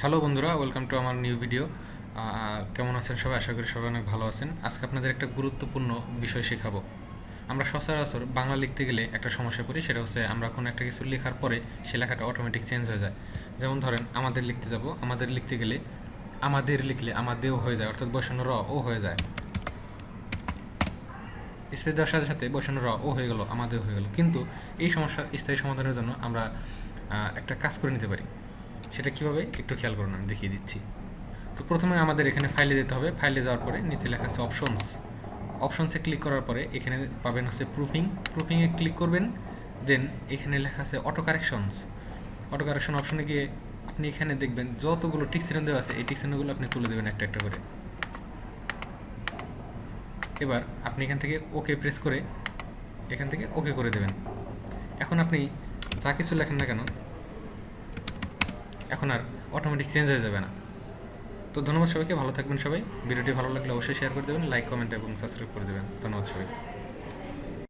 Hello বন্ধুরা, welcome to আমার new video. কেমন আছেন সবাই? আশা করি সবাই অনেক ভালো আছেন। আজকে আপনাদের একটা গুরুত্বপূর্ণ বিষয় শেখাবো। আমরা সচরাচর বাংলা লিখতে গেলে একটা সমস্যা করি, সেটা হচ্ছে আমরা কোনো একটা কিছু লেখার পরে সে লেখাটা অটোমেটিক চেঞ্জ হয়ে যায়। যেমন ধরেন, আমাদের লিখতে যাব, আমাদের লিখতে গেলে আমাদের লিখলে আমাদেও হয়ে যায়, অর্থাৎ বসানো র ও হয়ে যায়। স্পেস দেওয়ার সাথে সাথে বসানো র ও হয়ে গেল, আমাদেও হয়ে গেল। কিন্তু এই সমস্যার স্থায়ী সমাধানের জন্য আমরা একটা কাজ করে নিতে পারি। সেটা কীভাবে একটু খেয়াল করুন, আমি দেখিয়ে দিচ্ছি। তো প্রথমে আমাদের এখানে ফাইলে যেতে হবে। ফাইলে যাওয়ার পরে নিচে লেখা আছে অপশনস। অপশনসে ক্লিক করার পরে এখানে পাবেন হচ্ছে প্রুফিং। প্রুফিংয়ে ক্লিক করবেন। দেন এখানে লেখা আছে অটো কারেকশনস। অটো কারেকশন অপশনে গিয়ে আপনি এখানে দেখবেন যতগুলো টিক চিহ্ন দেওয়া আছে, এই টিক চিহ্নগুলো আপনি তুলে দেবেন একটা একটা করে। এবার আপনি এখান থেকে ওকে প্রেস করে এখান থেকে ওকে করে দেবেন। এখন আপনি যা কিছু লেখেন না কেন, এখন আর অটোমেটিক চেঞ্জ হয়ে যাবে না। তো ধন্যবাদ সবাইকে, ভালো থাকবেন সবাই। ভিডিওটি ভালো লাগলে অবশ্যই শেয়ার করে দেবেন, লাইক, কমেন্ট এবং সাবস্ক্রাইব করে দেবেন। ধন্যবাদ সবাইকে।